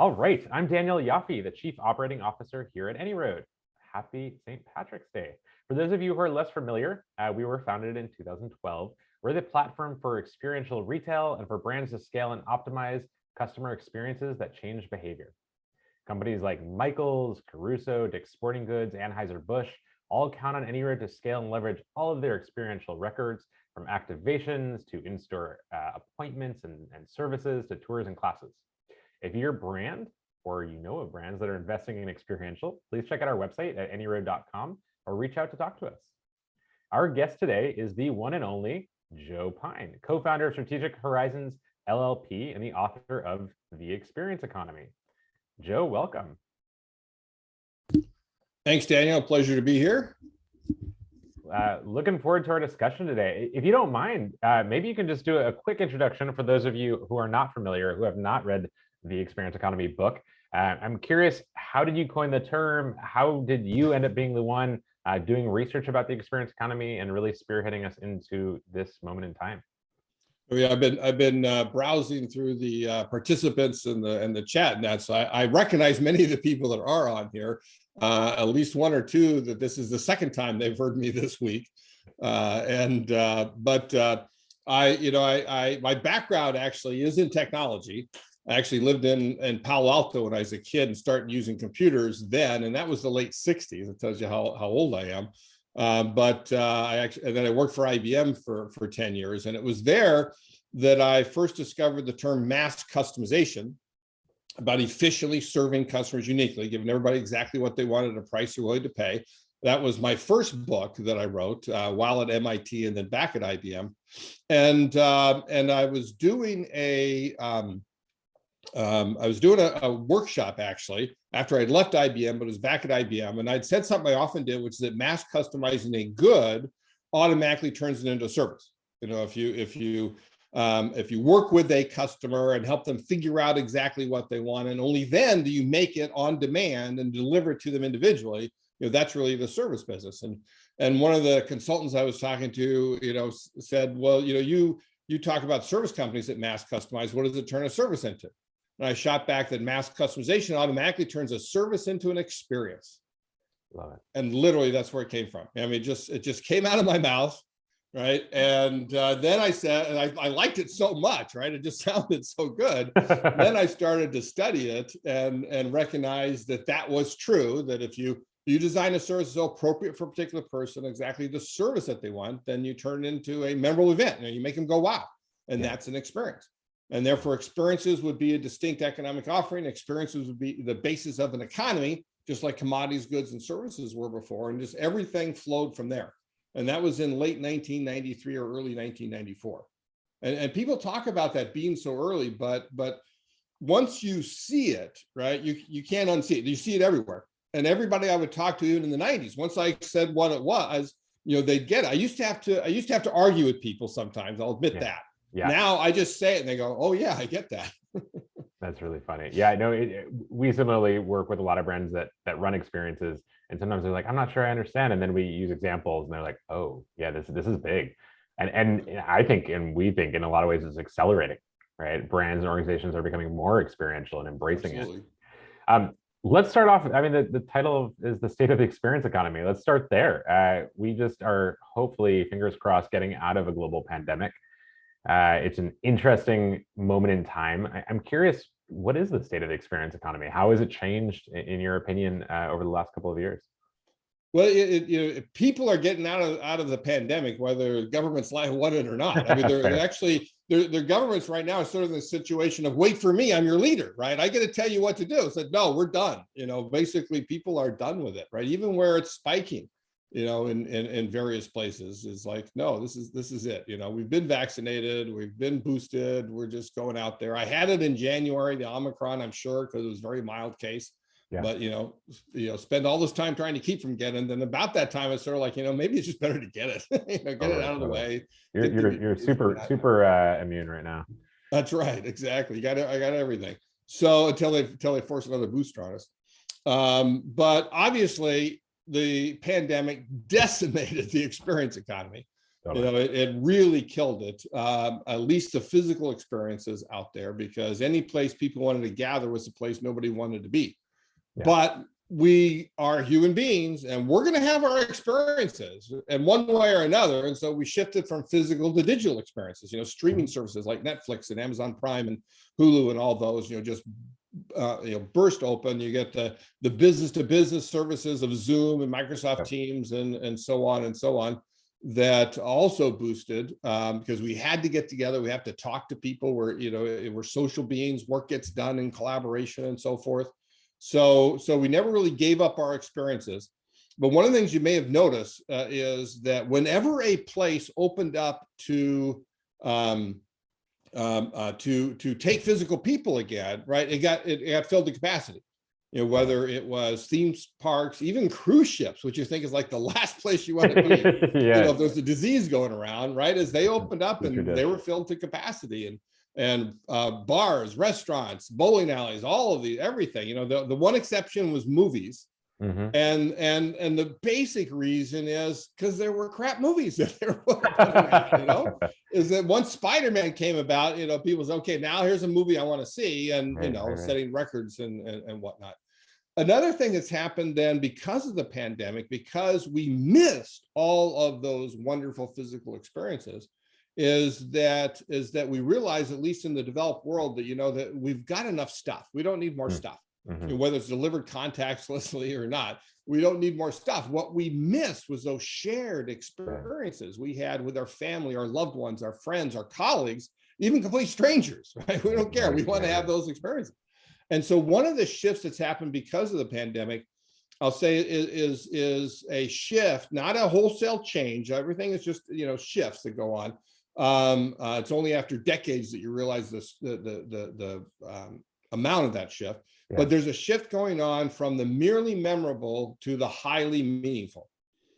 All right, I'm Daniel Yaffe, the Chief Operating Officer here at AnyRoad. Happy St. Patrick's Day. For those of you who are less familiar, we were founded in 2012. We're the platform for experiential retail and for brands to scale and optimize customer experiences that change behavior. Companies like Michaels, Caruso, Dick's Sporting Goods, Anheuser-Busch all count on AnyRoad to scale and leverage all of their experiential records, from activations to in-store appointments and services to tours and classes. If you're a brand or you know of brands that are investing in experiential, please check out our website at anyroad.com or reach out to talk to us. Our guest today is the one and only Joe Pine, co-founder of Strategic Horizons LLP and the author of The Experience Economy. Joe, welcome. Thanks, Daniel. Pleasure to be here. Looking forward to our discussion today. If you don't mind, maybe you can just do a quick introduction for those of you who are not familiar, who have not read the Experience Economy book. I'm curious, how did you coin the term? How did you end up being the one doing research about the experience economy and really spearheading us into this moment in time? Yeah, I've been browsing through the participants in the chat, and that's I recognize many of the people that are on here. At least one or two that this is the second time they've heard me this week, my background actually is in technology. I actually lived in Palo Alto when I was a kid and started using computers then, and that was the late 60s. It tells you how old I am. And then I worked for IBM for 10 years, and it was there that I first discovered the term mass customization, about efficiently serving customers uniquely, giving everybody exactly what they wanted at a price they're willing to pay. That was my first book that I wrote while at MIT and then back at IBM. And I was doing a workshop actually after I'd left IBM, but it was back at IBM, and I'd said something I often did, which is that mass customizing a good automatically turns it into a service. You know, if you work with a customer and help them figure out exactly what they want, and only then do you make it on demand and deliver it to them individually, you know, that's really the service business. And one of the consultants I was talking to, you know, said, well, you know, you talk about service companies that mass customize. What does it turn a service into? And I shot back that mass customization automatically turns a service into an experience. Love it. And literally that's where it came from. I mean, it just came out of my mouth, right? And then I said, and I liked it so much, right? It just sounded so good. Then I started to study it and recognize that that was true, that if you design a service so appropriate for a particular person, exactly the service that they want, then you turn it into a memorable event. You make them go, wow. And that's an experience. And therefore experiences would be a distinct economic offering. Experiences would be the basis of an economy, just like commodities, goods, and services were before. And just everything flowed from there. And that was in late 1993 or early 1994. And people talk about that being so early, but once you see it, right, you can't unsee it. You see it everywhere. And everybody I would talk to, even in the 90s, once I said what it was, you know, they'd get it. I used to have to argue with people sometimes. I'll admit that. Yeah. Now I just say it and they go, oh yeah, I get that. That's really funny. Yeah, I know we similarly work with a lot of brands that run experiences, and sometimes they're like, I'm not sure I understand. And then we use examples and they're like, oh yeah, this is big. And I think, and we think in a lot of ways it's accelerating, right? Brands and organizations are becoming more experiential and embracing it. Let's start off. I mean, the title is The State of the Experience Economy. Let's start there. We just are hopefully, fingers crossed, getting out of a global pandemic. It's an interesting moment in time. I'm curious, what is the state of the experience economy? How has it changed, in your opinion, over the last couple of years? Well, you know, people are getting out of the pandemic, whether governments want it or not. I mean, they're actually, their governments right now are sort of in the situation of, wait for me, I'm your leader, right? I got to tell you what to do. Said, no, we're done. You know, basically people are done with it, right? Even where it's spiking, you know, in various places, is like, no, this is it. You know, we've been vaccinated, we've been boosted, we're just going out there. I had it in January, the Omicron, I'm sure, because it was a very mild case. Yeah. But you know, spend all this time trying to keep from getting, then about that time it's sort of like, you know, maybe it's just better to get it, you know, get it out of the way. You're super immune right now. That's right, exactly. I got everything. So until they force another booster on us, but obviously the pandemic decimated the experience economy. Totally. It really killed it, at least the physical experiences out there, because any place people wanted to gather was a place nobody wanted to be. Yeah. But we are human beings and we're going to have our experiences in one way or another. And so we shifted from physical to digital experiences, streaming services like Netflix and Amazon Prime and Hulu and all those, just burst open. You get the business to business services of Zoom and Microsoft Teams and so on that also boosted, because we had to get together. We have to talk to people. We're social beings. Work gets done in collaboration and so forth. So we never really gave up our experiences. But one of the things you may have noticed is that whenever a place opened up to take physical people again, right? It got filled to capacity. Whether it was theme parks, even cruise ships, which you think is like the last place you want to be. If there's a disease going around, right? As they opened up and they were filled to capacity, and bars, restaurants, bowling alleys, all of these, everything. The one exception was movies. And the basic reason is because there were crap movies that they were putting out, is that once Spider-Man came about, people said, okay, now here's a movie I want to see, and setting records and whatnot. Another thing that's happened then because of the pandemic, because we missed all of those wonderful physical experiences, is that we realize, at least in the developed world, that that we've got enough stuff. We don't need more stuff. Whether it's delivered contactlessly or not, we don't need more stuff. What we missed was those shared experiences we had with our family, our loved ones, our friends, our colleagues, even complete strangers, right? We don't care. We want to have those experiences. And so one of the shifts that's happened because of the pandemic, I'll say, is a shift, not a wholesale change. Everything is just, shifts that go on. It's only after decades that you realize this, the amount of that shift. But there's a shift going on from the merely memorable to the highly meaningful.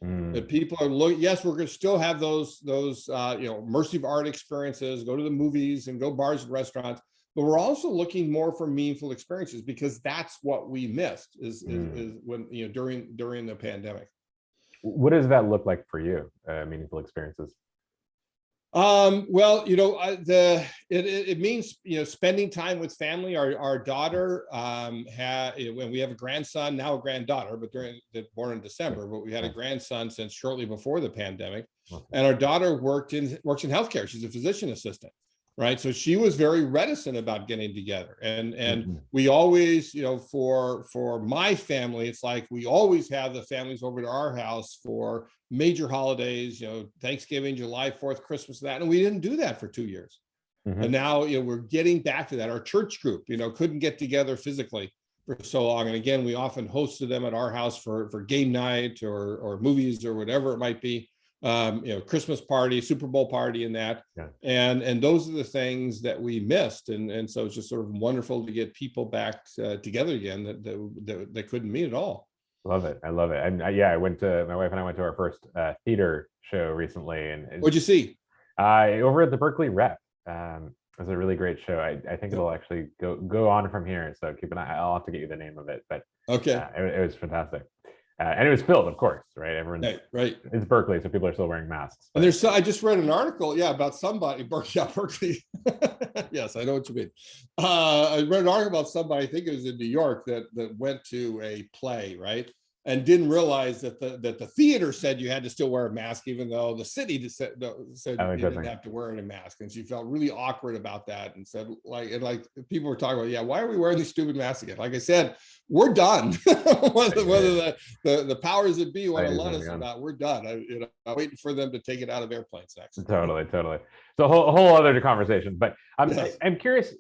That people are looking. Yes, we're going to still have those immersive art experiences, go to the movies and go bars and restaurants, but we're also looking more for meaningful experiences, because that's what we missed is when during the pandemic. What does that look like for you? Meaningful experiences. Well, it means, spending time with family. Our daughter, when we have a grandson, now a granddaughter, but born in December, but we had a grandson since shortly before the pandemic. And our daughter works in healthcare. She's a physician assistant, right? So she was very reticent about getting together. And we always, for my family, it's like we always have the families over to our house for major holidays, Thanksgiving, July 4th, Christmas, that. And we didn't do that for 2 years. And now, we're getting back to that. Our church group, couldn't get together physically for so long. And again, we often hosted them at our house for game night or movies or whatever it might be. Christmas party, Super Bowl party, and that. And those are the things that we missed. And so it's just sort of wonderful to get people back together again that couldn't meet at all. Love it. I love it. And my wife and I went to our first theater show recently. And what'd you see? Over at the Berkeley Rep. It was a really great show. I think it'll actually go on from here. So keep an eye. I'll have to get you the name of it. But okay, it was fantastic. And it was filled, of course, right? Everyone's right. It's Berkeley, so people are still wearing masks. And I just read an article, about somebody, Berkeley. Yes, I know what you mean. I read an article about somebody, I think it was in New York, that went to a play, right? And didn't realize that the theater said you had to still wear a mask, even though the city said you didn't have to wear any mask. And she felt really awkward about that, and said, like people were talking about, why are we wearing these stupid masks again? Like I said, we're done. whether the powers that be want to let us or not, we're done. I'm waiting for them to take it out of airplanes next. Totally. So a whole other conversation. But I'm curious,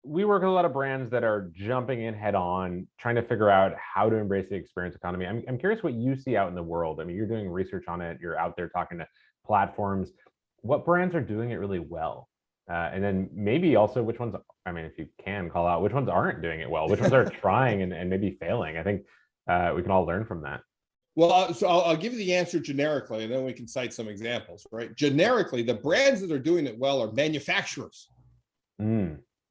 we work with a lot of brands that are jumping in head on, trying to figure out how to embrace the experience economy. I'm curious what you see out in the world. I mean, you're doing research on it. You're out there talking to platforms. What brands are doing it really well? And then maybe also which ones, if you can call out, which ones aren't doing it well, which ones are trying and maybe failing. I think we can all learn from that. Well, so I'll give you the answer generically, and then we can cite some examples, right? Generically, the brands that are doing it well are manufacturers.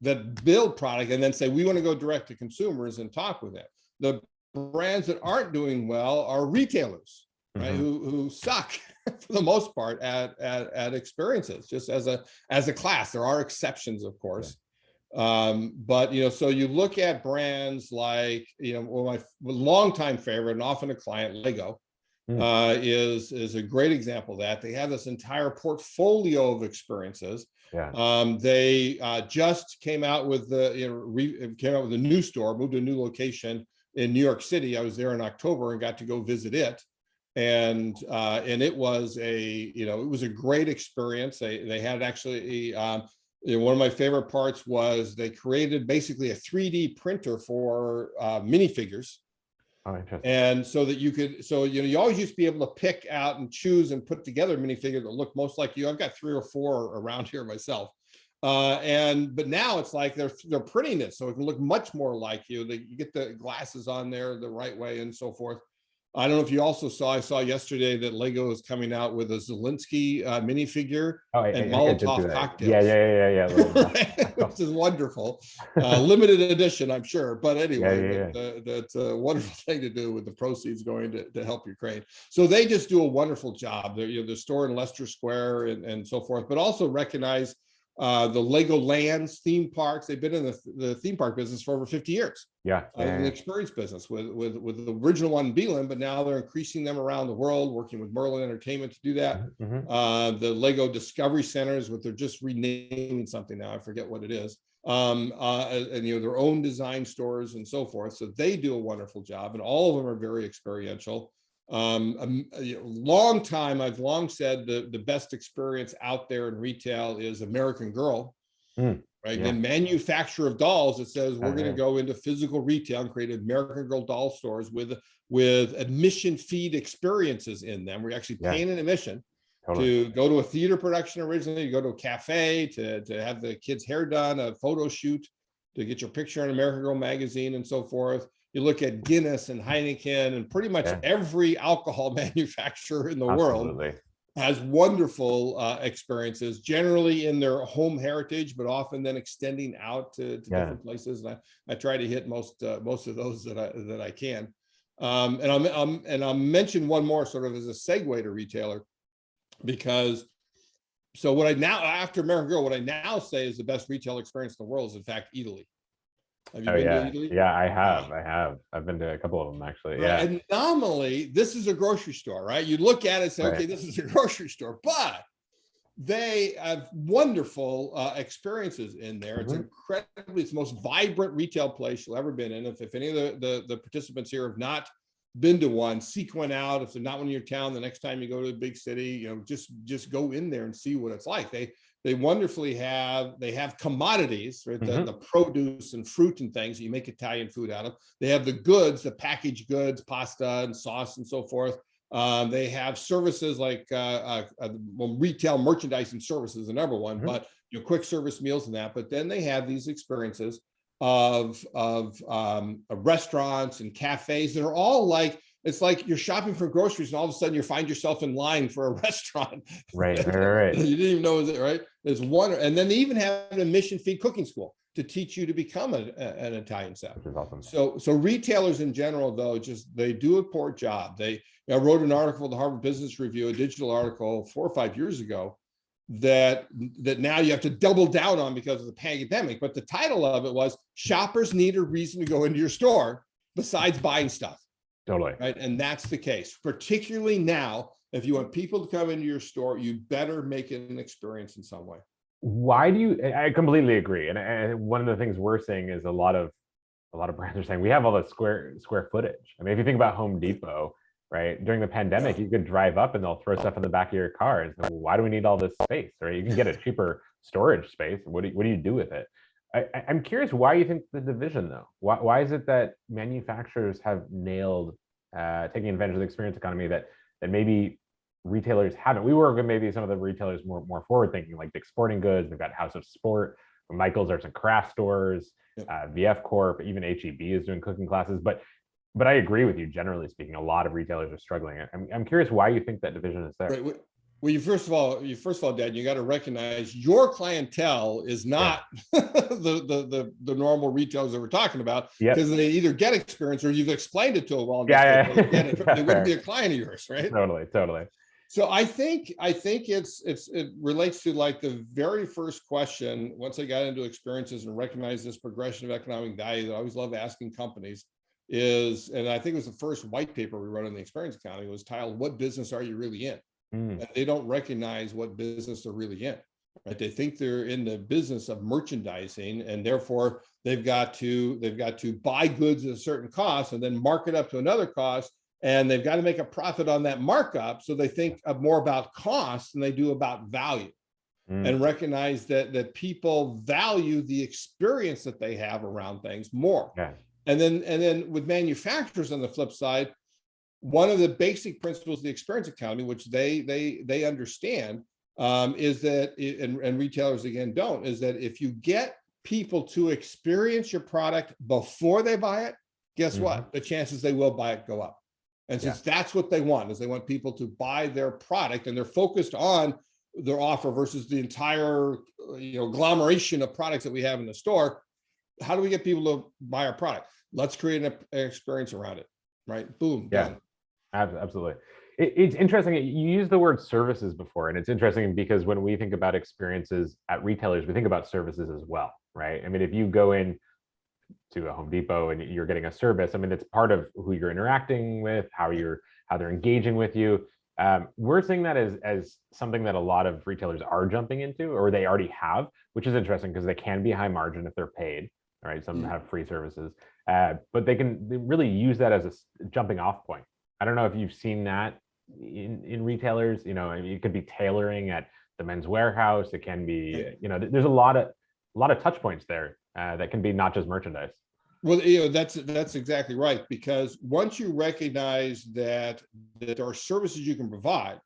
That build product and then say, we want to go direct to consumers and talk with them. The brands that aren't doing well are retailers right? Who suck for the most part at experiences, just as a class. There are exceptions, of course. But so you look at brands like, my longtime favorite and often a client, Lego, is a great example of that. They have this entire portfolio of experiences. They just came out with a new store, moved to a new location in New York City. I was there in October and got to go visit it. And it was it was a great experience. They had actually one of my favorite parts was they created basically a 3D printer for minifigures. Oh, interesting. And so that you could, you always used to be able to pick out and choose and put together a minifigure that looked most like you. I've got 3 or 4 around here myself. But now it's like they're printing it so it can look much more like you. You get the glasses on there the right way and so forth. I don't know if you also I saw yesterday that Lego is coming out with a Zelensky minifigure and Molotov cocktails. Yeah. Which is wonderful. Limited edition, I'm sure. But anyway, that's a wonderful thing to do with the proceeds going to help Ukraine. So they just do a wonderful job. The store in Leicester Square and so forth, but also recognize the Lego Lands theme parks. They've been in the theme park business for over 50 years. The experience business with the original one in Beelan, but now they're increasing them around the world, working with Merlin Entertainment to do that. The Lego Discovery Centers, what they're just renaming something now, I forget what it is. And their own design stores and so forth. So they do a wonderful job, and all of them are very experiential. Long time, I've long said the best experience out there in retail is American Girl, right? The manufacturer of dolls that says we're going to go into physical retail and create American Girl doll stores with admission feed experiences in them. We're actually paying an admission to go to a theater production originally, to go to a cafe, to have the kids' hair done, a photo shoot, to get your picture in American Girl magazine and so forth. You look at Guinness and Heineken and pretty much every alcohol manufacturer in the world has wonderful experiences, generally in their home heritage, but often then extending out to different places. And I try to hit most of those that I can. And I'll mention one more sort of as a segue to retailer, because so what I now, after American Girl, what I now say is the best retail experience in the world is in fact Italy. Have you been to Italy? Yeah, I have. I've been to a couple of them actually. Right. And nominally, this is a grocery store, right? You look at it and say, okay, this is a grocery store, but they have wonderful experiences in there. It's incredibly, it's the most vibrant retail place you'll ever been in. If any of the participants here have not been to one, seek one out. If they're not one in your town, the next time you go to a big city, just go in there and see what it's like. They wonderfully have commodities, right? The produce and fruit and things that you make Italian food out of. They have the goods, the packaged goods, pasta and sauce and so forth. They have services like retail merchandising services, the number one, but quick service meals and that. But then they have these experiences of restaurants and cafes that are all like, it's like you're shopping for groceries and all of a sudden you find yourself in line for a restaurant. Right. You didn't even know it, right? There's one, and then they even have an admission fee cooking school to teach you to become an Italian chef. Which is awesome. So retailers in general, though, they do a poor job. I wrote an article in the Harvard Business Review, a digital article 4 or 5 years ago, that now you have to double down on because of the pandemic. But the title of it was "Shoppers Need a Reason to Go into Your Store Besides Buying Stuff." Totally. Right. And that's the case, particularly now. If you want people to come into your store, you better make it an experience in some way. I completely agree. And one of the things we're seeing is a lot of brands are saying we have all the square footage. I mean, if you think about Home Depot, right? During the pandemic, you could drive up and they'll throw stuff in the back of your car and say, well, why do we need all this space? Right? You can get a cheaper storage space. What do you do with it? I'm curious why you think the division though. Why is it that manufacturers have nailed taking advantage of the experience economy that maybe retailers haven't? We work with maybe some of the retailers more forward thinking, like Dick's Sporting Goods. We've got House of Sport, Michael's Arts and Craft Stores, VF Corp, even HEB is doing cooking classes. But I agree with you. Generally speaking, a lot of retailers are struggling. I'm curious why you think that division is there. Right. Well, you first of all, Dad, you got to recognize your clientele is Yeah. not the normal retailers that we're talking about, Yep. because they either get experience or you've explained it to them well enough Yeah. that they get it. Yeah. They wouldn't be a client of yours, right? Totally. Totally. So I think it relates to like the very first question. Once I got into experiences and recognized this progression of economic value that I always love asking companies is, and I think it was the first white paper we wrote on the experience accounting, was titled, "What business are you really in?" Mm. And they don't recognize what business they're really in. Right? They think they're in the business of merchandising, and therefore they've got to buy goods at a certain cost and then mark it up to another cost, and they've got to make a profit on that markup. So they think of more about cost than they do about value, and recognize that people value the experience that they have around things more. Yeah. And then with manufacturers on the flip side, one of the basic principles of the experience economy, which they understand, is that, and retailers again don't, is that if you get people to experience your product before they buy it, guess what? The chances they will buy it go up. And since that's what they want, is they want people to buy their product, and they're focused on their offer versus the entire agglomeration of products that we have in the store. How do we get people to buy our product? Let's create an experience around it, right? Boom, done. Absolutely. It's interesting. You used the word services before, and it's interesting because when we think about experiences at retailers, we think about services as well, right? I mean, if you go in to a Home Depot and you're getting a service, I mean, it's part of who you're interacting with, how they're engaging with you. We're seeing that as something that a lot of retailers are jumping into, or they already have, which is interesting because they can be high margin if they're paid. Right? Some have free services, but they really use that as a jumping off point. I don't know if you've seen that in retailers. I mean, it could be tailoring at the Men's Warehouse. It can be, there's a lot of touch points there that can be not just merchandise. Well, that's exactly right, because once you recognize that there are services you can provide,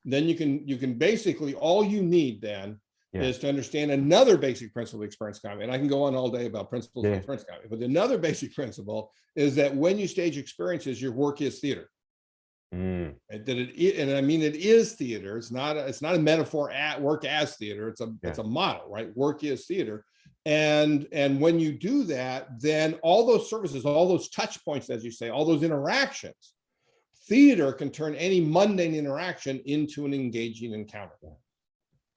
then you can basically, all you need then is to understand another basic principle of experience economy. And I can go on all day about principles of experience economy, but another basic principle is that when you stage experiences, your work is theater. And I mean, it is theater. It's not a metaphor at work as theater. It's a model, right? Work is theater. And when you do that, then all those services, all those touch points, as you say, all those interactions, theater can turn any mundane interaction into an engaging encounter.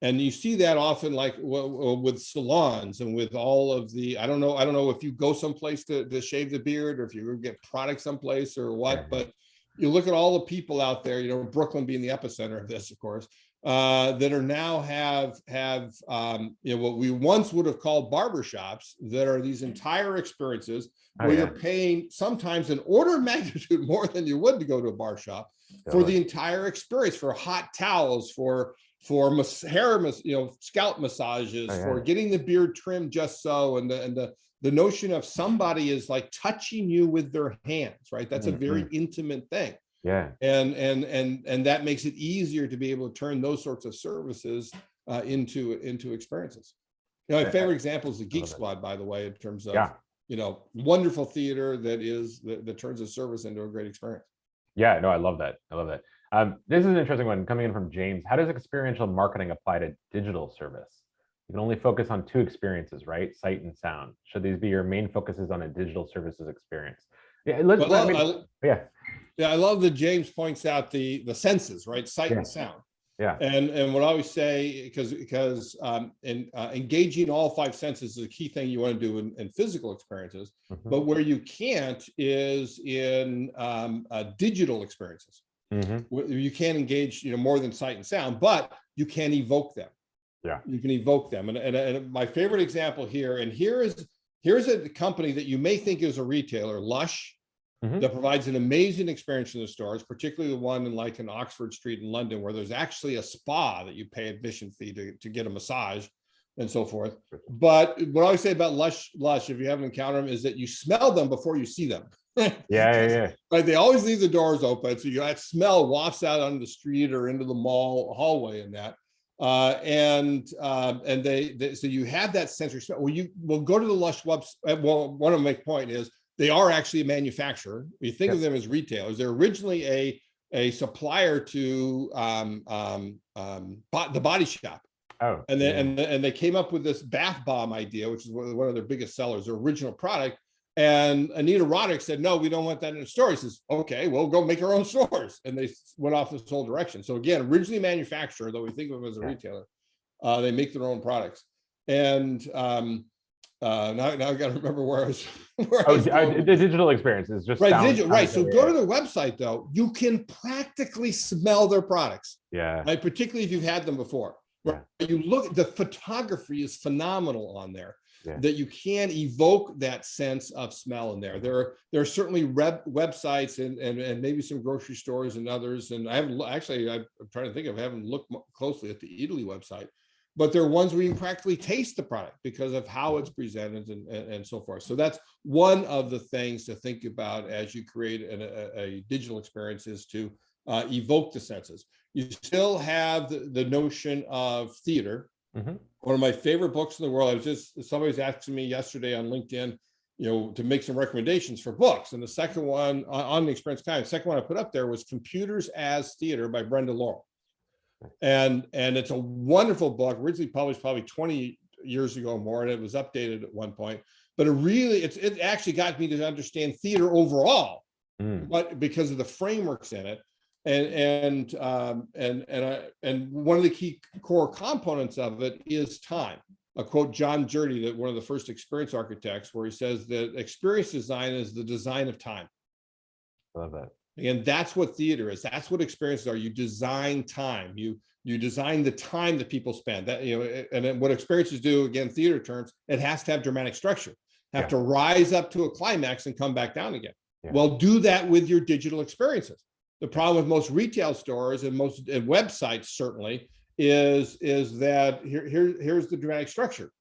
And you see that often, like with salons and with all of the, I don't know if you go someplace to shave the beard, or if you get product someplace or what, but you look at all the people out there, Brooklyn being the epicenter of this, of course, that are now have what we once would have called barbershops, that are these entire experiences where you're paying sometimes an order of magnitude more than you would to go to a bar shop for the entire experience, for hot towels, for hair, scalp massages, for getting the beard trimmed just so, and the notion of somebody is like touching you with their hands, right? That's a very intimate thing. And that makes it easier to be able to turn those sorts of services into experiences. My favorite example is the Geek Squad, by the way, in terms of wonderful theater that turns a service into a great experience. Yeah, no, I love that. This is an interesting one coming in from James. How does experiential marketing apply to digital service? You can only focus on two experiences, right? Sight and sound. Should these be your main focuses on a digital services experience? I love that James points out the senses, right? Sight and sound. And what I always say, because engaging all five senses is a key thing you want to do in physical experiences, but where you can't is in digital experiences. You can't engage, more than sight and sound, but you can evoke them. You can evoke them. And my favorite example here, and here's a company that you may think is a retailer, Lush, that provides an amazing experience in the stores, particularly the one in Oxford Street in London, where there's actually a spa that you pay admission fee to get a massage and so forth. But what I always say about Lush, if you haven't encountered them, is that you smell them before you see them. Right? They always leave the doors open, so that smell wafts out onto the street or into the mall hallway and that. So you have that sensory smell. We'll go to the Lush website. Well, what I make point is they are actually a manufacturer. We think of them as retailers. They're originally a supplier to the body shop. Oh, and yeah. they came up with this bath bomb idea, which is one of their biggest sellers, their original product. And Anita Roddick said, no, we don't want that in the store. He says, okay, we'll go make our own stores. And they went off this whole direction. So again, originally manufacturer, though we think of them as a retailer, they make their own products. And now I got to remember where I was. The digital experience is just right. So go to their website, though. You can practically smell their products. Yeah. Right. Particularly if you've had them before. Right? Yeah. You look. The photography is phenomenal on there. Yeah. That you can evoke that sense of smell in there. There are certainly websites and maybe some grocery stores and others. And I haven't actually. I'm trying to think of. I haven't looked closely at the Italy website. But there are ones where you can practically taste the product because of how it's presented and so forth. So that's one of the things to think about as you create a digital experience, is to evoke the senses. You still have the notion of theater. Mm-hmm. One of my favorite books in the world, somebody was asking me yesterday on LinkedIn, to make some recommendations for books. And the second one on the Experience Time, the second one I put up there was Computers as Theater by Brenda Laurel. And it's a wonderful book, originally published probably 20 years ago or more, and it was updated at one point. But it actually got me to understand theater overall, but because of the frameworks in it, and one of the key core components of it is time. I quote John Jurdy, that one of the first experience architects, where he says that experience design is the design of time. I love that. And that's what theater is. That's what experiences are. You design time. You design the time that people spend. That, and then what experiences do, again, theater terms, it has to have dramatic structure. Have to rise up to a climax and come back down again. Yeah. Well, do that with your digital experiences. The problem with most retail stores and most websites certainly is that here's the dramatic structure.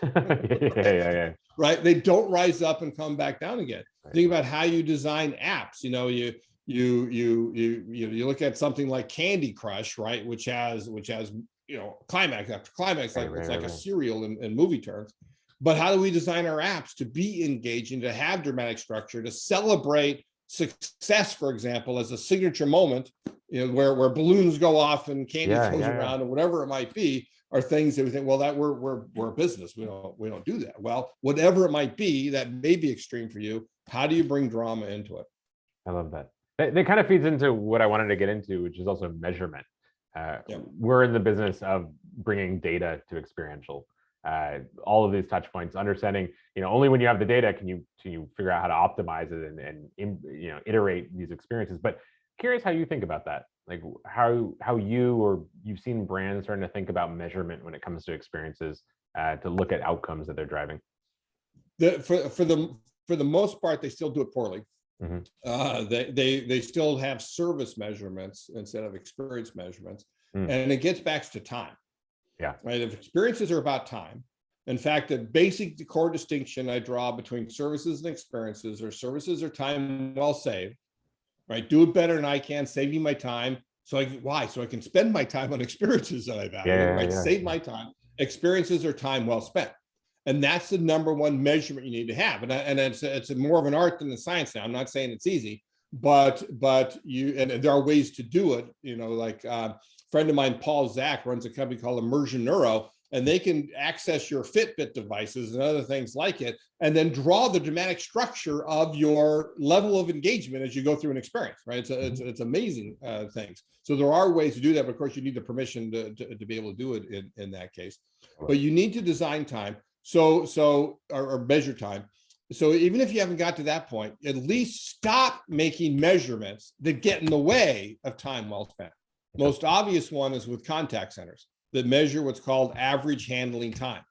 Yeah. Right? They don't rise up and come back down again. Right. Think about how you design apps. You look at something like Candy Crush, right? Which has climax after climax, like it's like a serial in movie terms. But how do we design our apps to be engaging, to have dramatic structure, to celebrate success, for example, as a signature moment, where balloons go off and candy goes around, or whatever it might be, are things that we think, well, that we're a business. We don't do that. Well, whatever it might be, that may be extreme for you. How do you bring drama into it? I love that. That kind of feeds into what I wanted to get into, which is also measurement. We're in the business of bringing data to experiential. All of these touch points, understanding, only when you have the data can you figure out how to optimize it and iterate these experiences. But curious how you think about that, like how you've seen brands starting to think about measurement when it comes to experiences, to look at outcomes that they're driving. For the most part, they still do it poorly. Mm-hmm. They still have service measurements instead of experience measurements, and it gets back to time. Yeah. Right. If experiences are about time, in fact, the basic core distinction I draw between services and experiences are services are time well saved. Right. Do it better than I can, save you my time. So I can spend my time on experiences that I value. Save my time. Experiences are time well spent. And that's the number one measurement you need to have. And it's more of an art than a science now. I'm not saying it's easy, but there are ways to do it. Like a friend of mine, Paul Zach, runs a company called Immersion Neuro, and they can access your Fitbit devices and other things like it, and then draw the dramatic structure of your level of engagement as you go through an experience, right? It's amazing things. So there are ways to do that, but of course you need the permission to be able to do it in that case. But you need to design time. Or measure time. So even if you haven't got to that point, at least stop making measurements that get in the way of time well spent. Most obvious one is with contact centers that measure what's called average handling time.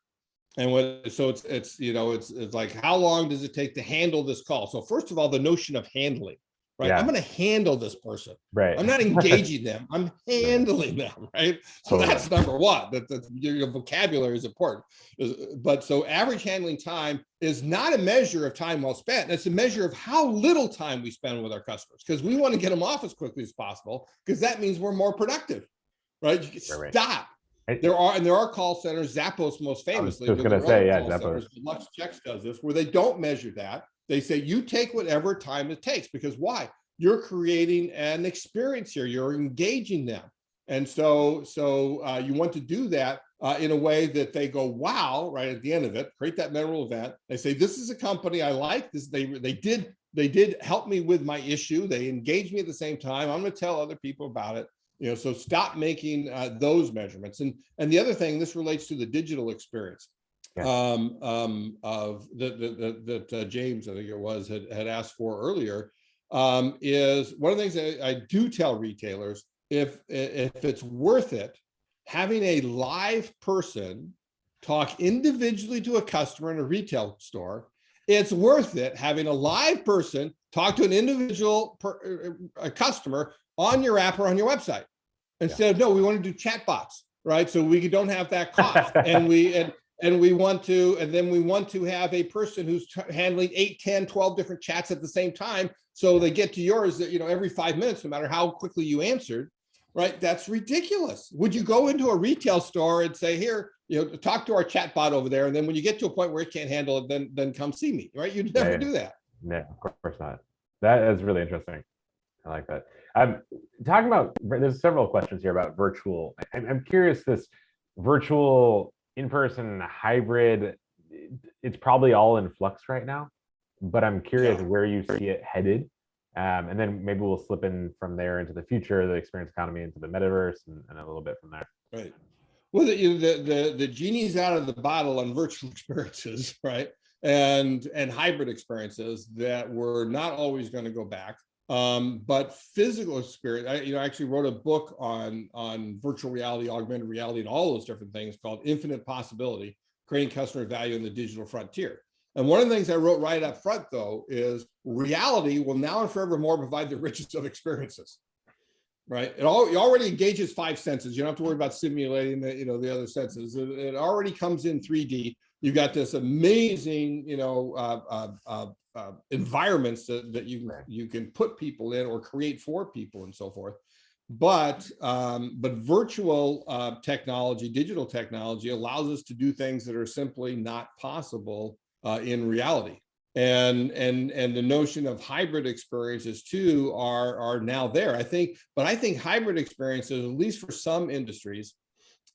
And it's like, how long does it take to handle this call? So first of all, the notion of handling, right? Yeah. I'm going to handle this person. Right. I'm not engaging them. I'm handling them. Right. So that's number one. That your vocabulary is important. But so average handling time is not a measure of time well spent. It's a measure of how little time we spend with our customers, because we want to get them off as quickly as possible, because that means we're more productive. Right. You can stop. There are call centers, Zappos most famously. I was going to say, Zappos. LuxChex does this, where they don't measure that. They say you take whatever time it takes, because why? you're creating an experience here. You're engaging them. And so you want to do that in a way that they go, wow, right at the end of it, create that memorable event. They say, this is a company I like. This they did help me with my issue. They engaged me at the same time. I'm going to tell other people about it. So stop making those measurements. And the other thing, this relates to the digital experience. Yeah. Of that James, I think it was, had asked for earlier, is one of the things that I do tell retailers, if it's worth it, having a live person talk individually to a customer in a retail store, it's worth it having a live person talk to an individual a customer on your app or on your website. Instead of, no, we want to do chat bots, right? So we don't have that cost. and we want to have a person who's handling 8, 10, 12 different chats at the same time. So they get to yours, every 5 minutes, no matter how quickly you answered, right? That's ridiculous. Would you go into a retail store and say, here, talk to our chat bot over there. And then when you get to a point where it can't handle it, then come see me, right? You'd never do that. No, of course not. That is really interesting. I like that. Talking about, there's several questions here about virtual. I'm curious, this virtual, in-person, hybrid, it's probably all in flux right now, but I'm curious where you see it headed. And then maybe we'll slip in from there into the future, the experience economy, into the metaverse, and a little bit from there. Right. Well, the genie's out of the bottle on virtual experiences, right? And hybrid experiences that we're not always going to go back. But physical experience, I actually wrote a book on virtual reality, augmented reality, and all those different things called Infinite Possibility, Creating Customer Value in the Digital Frontier. And one of the things I wrote right up front, though, is reality will now and forevermore provide the richest of experiences, right? It already engages 5 senses. You don't have to worry about simulating the other senses. It already comes in 3D. You've got this amazing, environments that you can put people in or create for people and so forth. But virtual technology, digital technology, allows us to do things that are simply not possible in reality. And the notion of hybrid experiences too are now there. I think hybrid experiences, at least for some industries,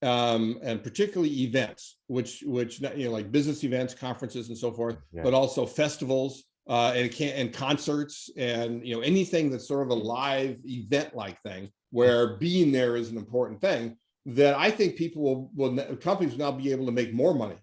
and particularly events, which like business events, conferences, and so forth, but also festivals and concerts, and anything that's sort of a live event-like thing where being there is an important thing. That I think people companies will now be able to make more money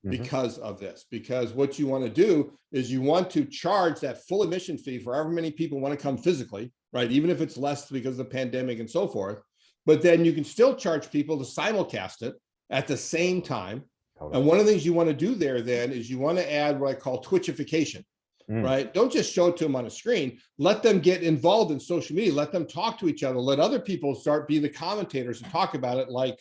because of this. Because what you want to do is you want to charge that full admission fee for however many people want to come physically, right? Even if it's less because of the pandemic and so forth. But then you can still charge people to simulcast it at the same time. Totally. And one of the things you want to do there then is you want to add what I call Twitchification, right? Don't just show it to them on a screen. Let them get involved in social media. Let them talk to each other. Let other people be the commentators and talk about it, like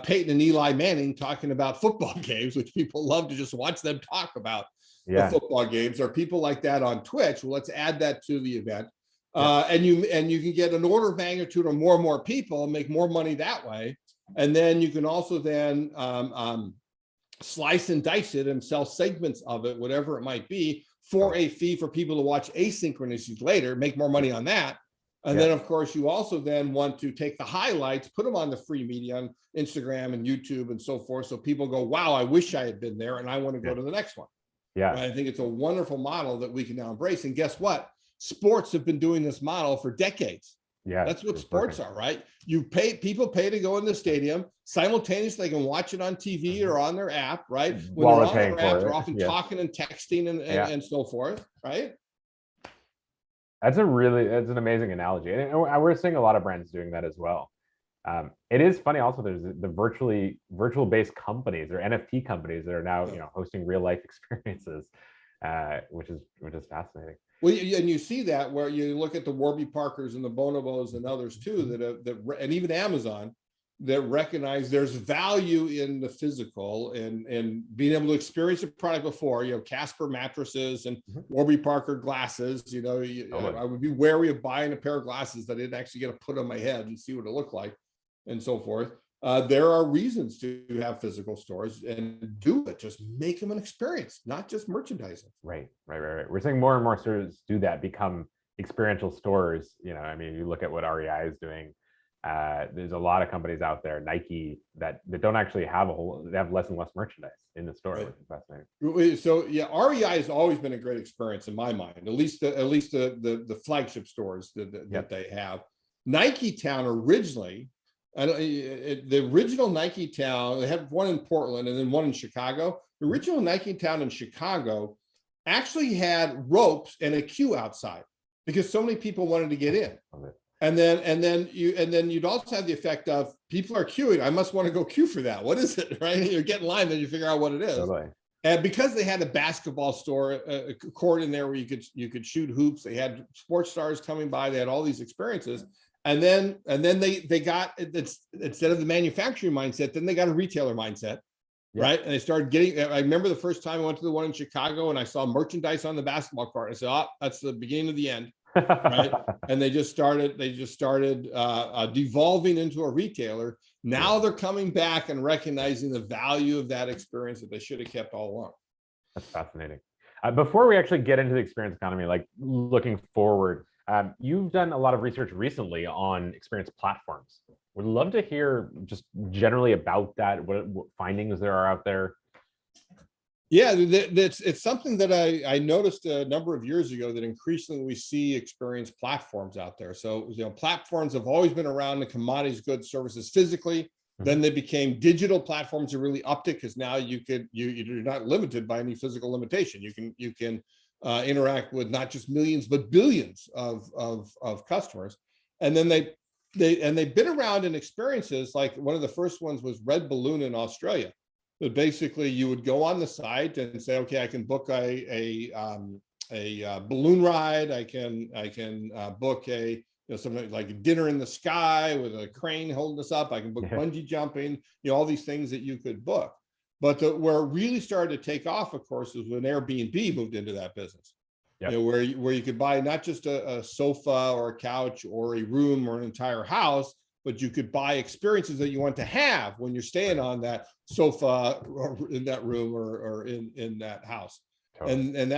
Peyton and Eli Manning talking about football games, which people love to just watch them talk about the football games, or people like that on Twitch. Well, let's add that to the event. And you can get an order of magnitude or more people and make more money that way. And then you can also then slice and dice it and sell segments of it, whatever it might be, for a fee for people to watch asynchronously later, make more money on that. And then, of course, you also then want to take the highlights, put them on the free media on Instagram and YouTube and so forth. So people go, wow, I wish I had been there and I want to go to the next one. Yeah. Right? I think it's a wonderful model that we can now embrace. And guess what? Sports have been doing this model for decades. Yeah, that's what sports are, right? People pay to go in the stadium. Simultaneously, they can watch it on TV or on their app, right? When they're on their app, they're often talking and texting and so forth, right? That's an amazing analogy. And we're seeing a lot of brands doing that as well. It is funny also, there's the virtual based companies or NFT companies that are now hosting real life experiences, which is fascinating. Well, and you see that where you look at the Warby Parkers and the Bonobos and others too, and even Amazon, that recognize there's value in the physical and being able to experience a product before. Casper mattresses and Warby Parker glasses. I would be wary of buying a pair of glasses that I didn't actually get to put on my head and see what it looked like, and so forth. There are reasons to have physical stores and do it. Just make them an experience, not just merchandising. Right. We're seeing more and more stores do that, become experiential stores, I mean, you look at what REI is doing. There's a lot of companies out there, Nike, that don't actually have they have less and less merchandise in the store, Right. which is fascinating. So yeah, REI has always been a great experience in my mind, at least the flagship stores that they have. Nike Town originally, the original Nike Town, they have one in Portland and then one in Chicago. The original Nike Town in Chicago actually had ropes and a queue outside because so many people wanted to get in. And then you'd also have the effect of people are queuing. I must want to go queue for that. What is it, right? You get in line, then you figure out what it is. Totally. And because they had a basketball store, a court in there where you could shoot hoops, they had sports stars coming by, they had all these experiences. And then they got, instead of the manufacturing mindset, then they got a retailer mindset, right? And they started getting, I remember the first time I went to the one in Chicago and I saw merchandise on the basketball court. I said, oh, that's the beginning of the end. Right. And they just started devolving into a retailer. Now they're coming back and recognizing the value of that experience that they should have kept all along. That's fascinating. Before we actually get into the experience economy, like looking forward, you've done a lot of research recently on experience platforms. Would love to hear just generally about that, what findings there are out there. Yeah, it's something that I noticed a number of years ago, that increasingly we see experience platforms out there. So, platforms have always been around the commodities, goods, services physically. Then they became digital platforms that really upped it, because now you're not limited by any physical limitation. You can interact with not just millions but billions of customers. And then they've been around in experiences. Like one of the first ones was Red Balloon in Australia. But basically, you would go on the site and say, okay, I can book a balloon ride. I can book something like dinner in the sky with a crane holding us up. I can book bungee jumping. All these things that you could book. But where it really started to take off, of course, was when Airbnb moved into that business. Where you could buy not just a sofa or a couch or a room or an entire house, but you could buy experiences that you want to have when you're staying on that sofa or in that room or in that house. Totally. And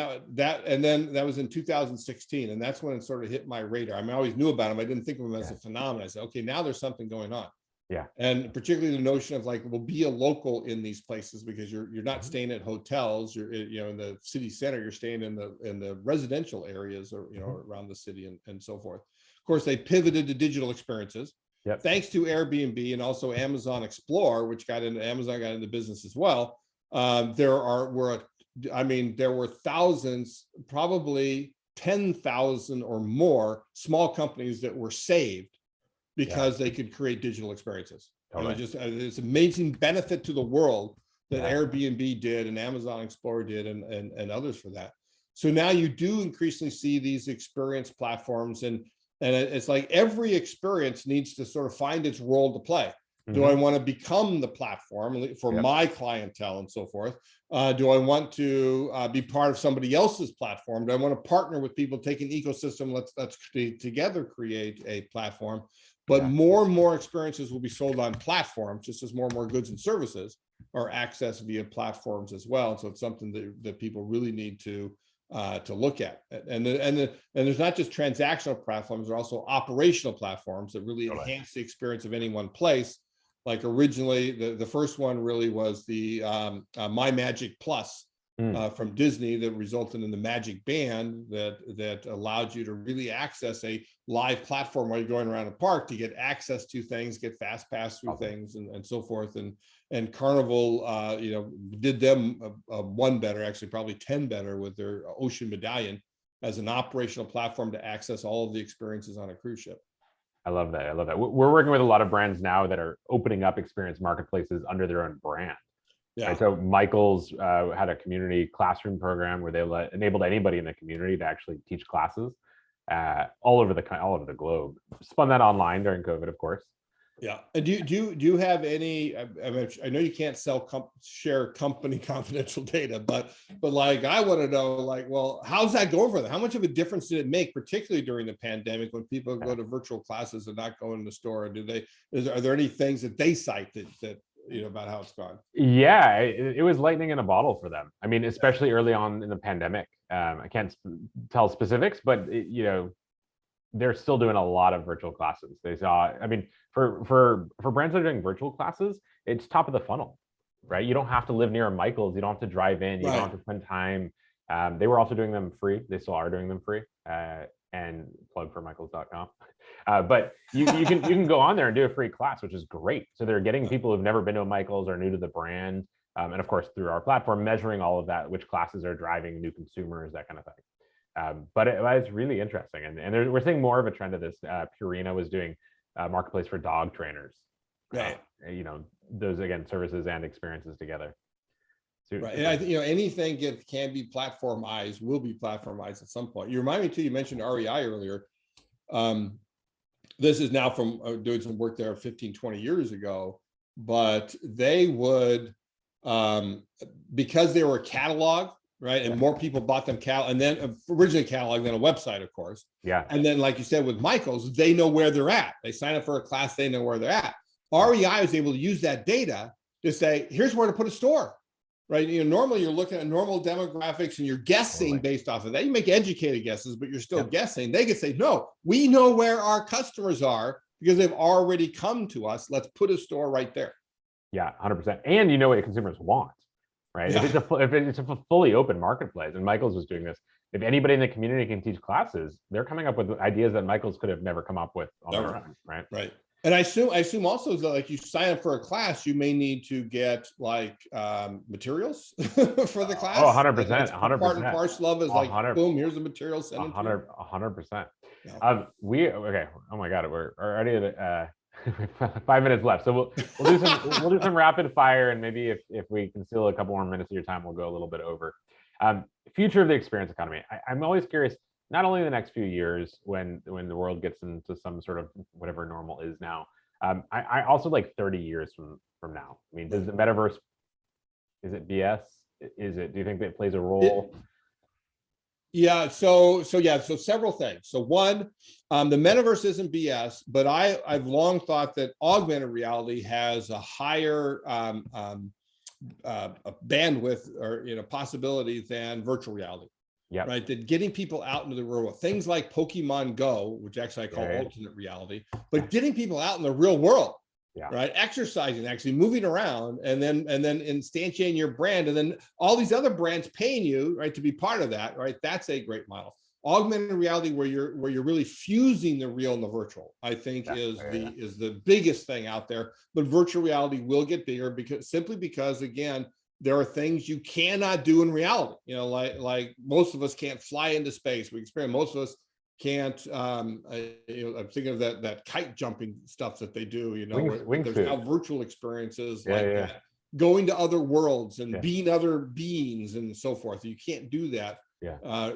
then that was in 2016. And that's when it sort of hit my radar. I mean, I always knew about them. I didn't think of them as a phenomenon. I said, okay, now there's something going on. Yeah. And particularly the notion of like, well, be a local in these places, because you're not staying at hotels. You're in the city center. You're staying in the residential areas, or around the city and so forth. Of course, they pivoted to digital experiences. Yep. Thanks to Airbnb and also Amazon Explore, which Amazon got into business as well. There were thousands, probably 10,000 or more small companies that were saved because they could create digital experiences. Totally. It's amazing benefit to the world that Airbnb did and Amazon Explorer did and others for that. So now you do increasingly see these experience platforms, and it's like every experience needs to sort of find its role to play. Do I want to become the platform for my clientele and so forth? Do I want to be part of somebody else's platform? Do I want to partner with people, take an ecosystem? Let's together create a platform. But more and more experiences will be sold on platforms, just as more and more goods and services are accessed via platforms as well. So it's something that people really need to look at. And there's not just transactional platforms, there are also operational platforms that really enhance the experience of any one place. Like originally, the first one really was the My Magic Plus from Disney, that resulted in the Magic Band that allowed you to really access a live platform while you're going around a park to get access to things, get fast pass through things and so forth. And Carnival, did them one better, actually probably 10 better, with their Ocean Medallion as an operational platform to access all of the experiences on a cruise ship. I love that. We're working with a lot of brands now that are opening up experience marketplaces under their own brand. Yeah. Right? So Michael's had a community classroom program where they enabled anybody in the community to actually teach classes all over the globe. Spun that online during COVID, of course. Yeah. And do you have any? I know you can't share company confidential data, but like I want to know, like, well, how's that going for them? How much of a difference did it make, particularly during the pandemic, when people go to virtual classes and not go in the store? Are there any things that they cite that about how it's gone? Yeah, it was lightning in a bottle for them. I mean, especially early on in the pandemic. I can't tell specifics, but they're still doing a lot of virtual classes. They saw, I mean, for brands that are doing virtual classes, it's top of the funnel, right? You don't have to live near a Michael's. You don't have to drive in. You don't have to spend time. They were also doing them free. They still are doing them free. And plug for michaels.com. But you can go on there and do a free class, which is great. So they're getting people who've never been to a Michael's or new to the brand. And of course, through our platform, measuring all of that, which classes are driving new consumers, that kind of thing. But it's really interesting. And we're seeing more of a trend of this. Purina was doing a marketplace for dog trainers. Right? You know, those, again, services and experiences together. So, right. And I think, you know, anything can be platformized, will be platformized at some point. You remind me too, you mentioned REI earlier. This is now from doing some work there 15, 20 years ago, but they would, because they were a catalog, right? And more people bought them and then originally catalog, then a website, of course. Yeah. And then, like you said, with Michael's, they know where they're at. They sign up for a class, they know where they're at. REI is able to use that data to say, here's where to put a store, right? You know, normally you're looking at normal demographics and you're guessing based off of that. You make educated guesses, but you're still guessing. They could say, no, we know where our customers are because they've already come to us. Let's put a store right there. Yeah, 100%. And you know what consumers want, right? Yeah. If it's a fully open marketplace, and Michael's was doing this, if anybody in the community can teach classes, they're coming up with ideas that Michael's could have never come up with on their own, right? Right. And I assume also that, like, you sign up for a class, you may need to get like materials for the class. Oh, 100%, 100%. Part and parcel of it is like, boom, here's the materials. 100%. We okay. Oh my God, we're already at 5 minutes left, so we'll do some rapid fire, and maybe if we can steal a couple more minutes of your time, we'll go a little bit over. Future of the experience economy. I'm always curious. Not only the next few years when the world gets into some sort of whatever normal is now, I also like 30 years from now. I mean, does the metaverse, is it BS? Do you think that it plays a role? Yeah, so several things. So one, the metaverse isn't BS, but I've long thought that augmented reality has a higher bandwidth or, you know, possibility than virtual reality. Yeah. Right. That getting people out into the real world, things like Pokemon Go, which actually I call alternate reality, but getting people out in the real world, right? Exercising, actually moving around, and then instantiating your brand, and then all these other brands paying you, right, to be part of that, right? That's a great model. Augmented reality, where you're really fusing the real and the virtual, I think is the biggest thing out there. But virtual reality will get bigger because again, there are things you cannot do in reality. You know, like most of us can't fly into space. Most of us can't. You know, I'm thinking of that kite jumping stuff that they do. You know, there's now virtual experiences that, going to other worlds and being other beings and so forth. You can't do that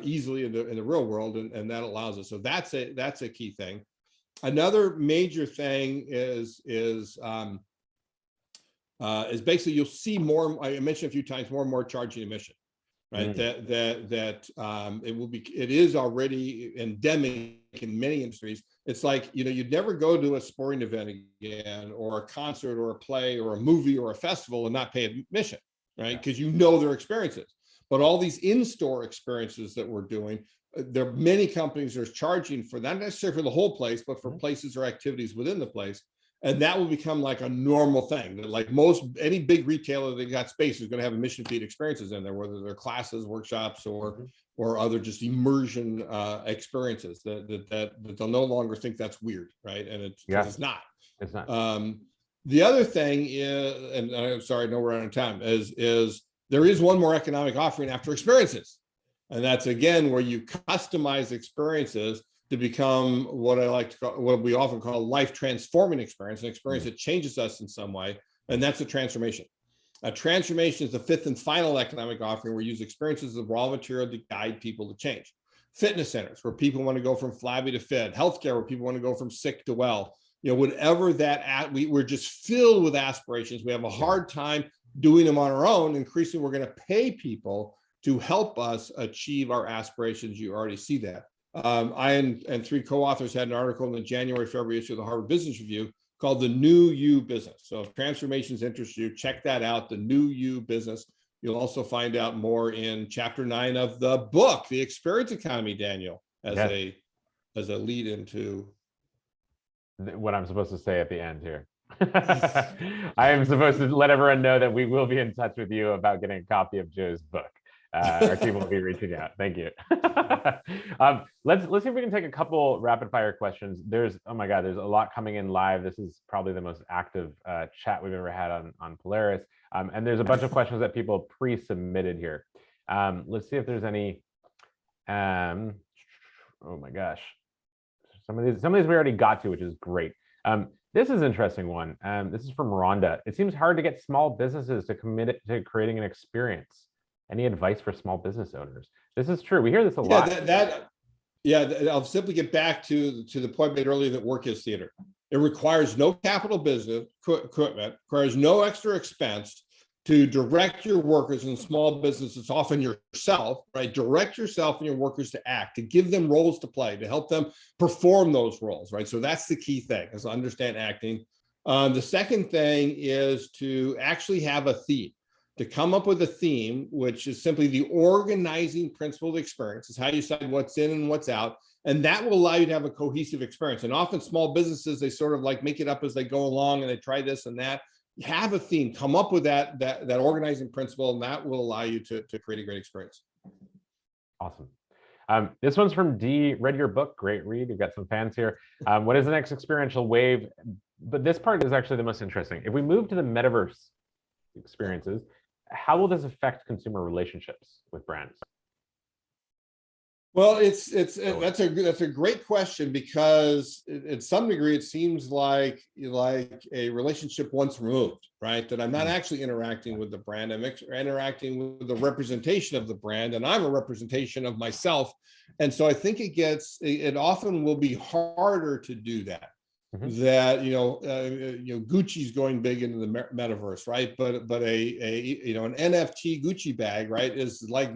easily in the real world, and that allows us. So that's a key thing. Another major thing is basically you'll see more. I mentioned a few times, more and more charging admission, right? It is already endemic in many industries. It's like, you know, you'd never go to a sporting event again, or a concert, or a play, or a movie, or a festival and not pay admission, right? Because you know their experiences. But all these in-store experiences that we're doing, there are many companies that are charging for, not necessarily for the whole place, but for places or activities within the place. And that will become like a normal thing. Like any big retailer that got space is going to have admission fee experiences in there, whether they're classes, workshops, or other just immersion experiences that they'll no longer think that's weird, right? And it's not. It's not. The other thing is, and I'm sorry, I know we're out of time, is there is one more economic offering after experiences, and that's again where you customize experiences to become what we often call a life transforming experience, an experience that changes us in some way. And that's a transformation. A transformation is the fifth and final economic offering, where we use experiences as the raw material to guide people to change. Fitness centers, where people want to go from flabby to fit. Healthcare, where people want to go from sick to well. You know, whatever we're just filled with aspirations. We have a hard time doing them on our own. Increasingly, we're going to pay people to help us achieve our aspirations. You already see that. I and three co-authors had an article in the January-February issue of the Harvard Business Review called The New You Business. So if transformations interest you, check that out, The New You Business. You'll also find out more in chapter 9 of the book, The Experience Economy, Daniel, as a as a lead into what I'm supposed to say at the end here. I am supposed to let everyone know that we will be in touch with you about getting a copy of Joe's book. Our team will be reaching out. Thank you. Let's see if we can take a couple rapid fire questions. Oh my God, there's a lot coming in live. This is probably the most active chat we've ever had on Polaris. And there's a bunch of questions that people pre-submitted here. Let's see if there's any. Oh my gosh. Some of these we already got to, which is great. This is an interesting one. This is from Rhonda. It seems hard to get small businesses to commit to creating an experience. Any advice for small business owners? This is true. We hear this a lot. I'll simply get back to the point made earlier that work is theater. It requires no capital business equipment, requires no extra expense to direct your workers in small businesses, often yourself, right? Direct yourself and your workers to act, to give them roles to play, to help them perform those roles, right? So that's the key thing, is to understand acting. The second thing is to actually have a theme, to come up with a theme, which is simply the organizing principle of the experience. Is how you decide what's in and what's out. And that will allow you to have a cohesive experience. And often small businesses, they sort of like make it up as they go along and they try this and that. Have a theme, come up with that organizing principle, and that will allow you to create a great experience. Awesome. This one's from D. Read your book, great read. We've got some fans here. What is the next experiential wave? But this part is actually the most interesting. If we move to the metaverse experiences, how will this affect consumer relationships with brands? Well, that's a great question, because at some degree it seems like a relationship once removed, right? That I'm not actually interacting with the brand, I'm interacting with the representation of the brand, and I'm a representation of myself. And so I think it often will be harder to do that. That Gucci's going big into the metaverse, right? But an NFT Gucci bag, right, is like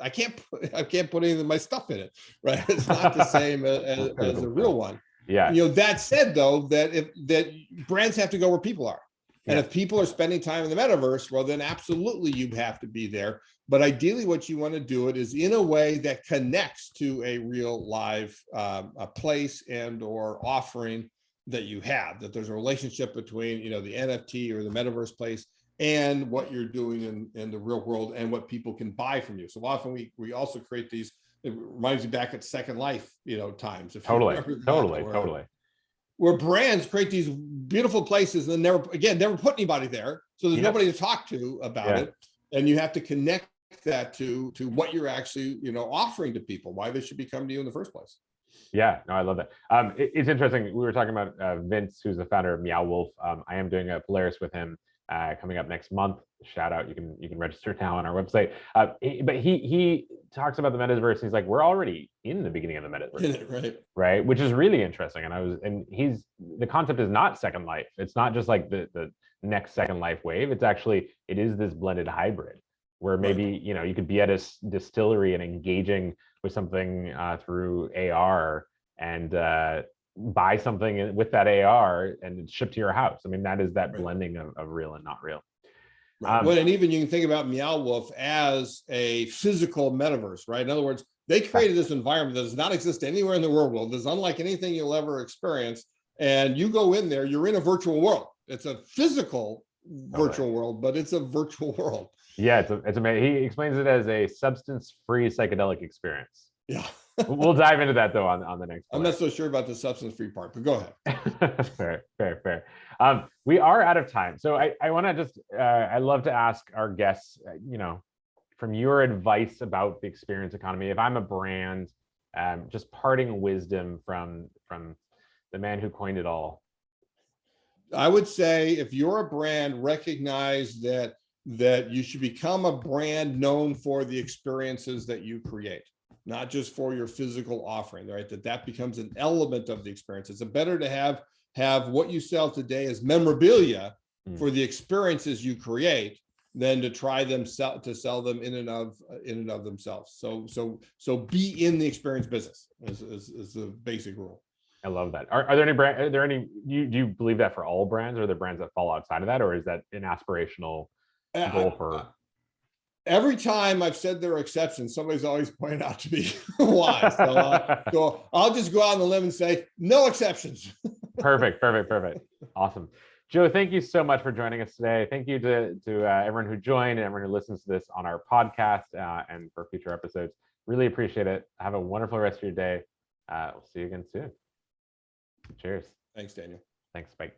I can't put any of my stuff in it, right? It's not the same as a real one. Yeah. That said, though, that brands have to go where people are. And if people are spending time in the metaverse, well, then absolutely you have to be there. But ideally, what you want to do it is in a way that connects to a real live a place and or offering that you have, that there's a relationship between the NFT or the metaverse place and what you're doing in the real world and what people can buy from you. So often we also create these, it reminds me back at Second Life, times. If Totally. Where brands create these beautiful places and then never put anybody there. So there's nobody to talk to about it. And you have to connect that to what you're actually, offering to people, why they should be coming to you in the first place. Yeah, no, I love that. It's interesting. We were talking about Vince, who's the founder of Meow Wolf. I am doing a Polaris with him coming up next month. Shout out! You can register now on our website. But he talks about the metaverse. He's like, we're already in the beginning of the metaverse, right? Which is really interesting. And the concept is not Second Life. It's not just like the next Second Life wave. It is this blended hybrid where maybe you could be at a distillery and engaging with something through AR and buy something with that AR and it's shipped to your house. I mean, that is that blending of real and not real. Well, and even you can think about Meow Wolf as a physical metaverse, right? In other words, they created this environment that does not exist anywhere in the real world. It's unlike anything you'll ever experience. And you go in there, you're in a virtual world. It's a physical virtual world, but it's a virtual world. Yeah, it's amazing. He explains it as a substance-free psychedelic experience. Yeah. We'll dive into that though on the next part. I'm not so sure about the substance-free part, but go ahead. Fair. We are out of time. So I want to just, I love to ask our guests, from your advice about the experience economy, if I'm a brand, just parting wisdom from the man who coined it all. I would say if you're a brand, recognize that you should become a brand known for the experiences that you create, not just for your physical offering, right? That becomes an element of the experience. It's better to have what you sell today as memorabilia for the experiences you create than to try to sell them in and of themselves. So be in the experience business is the basic rule. I love that. Are there any do you believe that for all brands, or are there brands that fall outside of that, or is that an aspirational goal for? every time I've said there are exceptions, somebody's always pointed out to me why. So I'll just go out on the limb and say no exceptions. Perfect. Awesome. Joe, thank you so much for joining us today. Thank you to everyone who joined and everyone who listens to this on our podcast and for future episodes. Really appreciate it. Have a wonderful rest of your day. We'll see you again soon. Cheers. Thanks, Daniel. Thanks. Bye.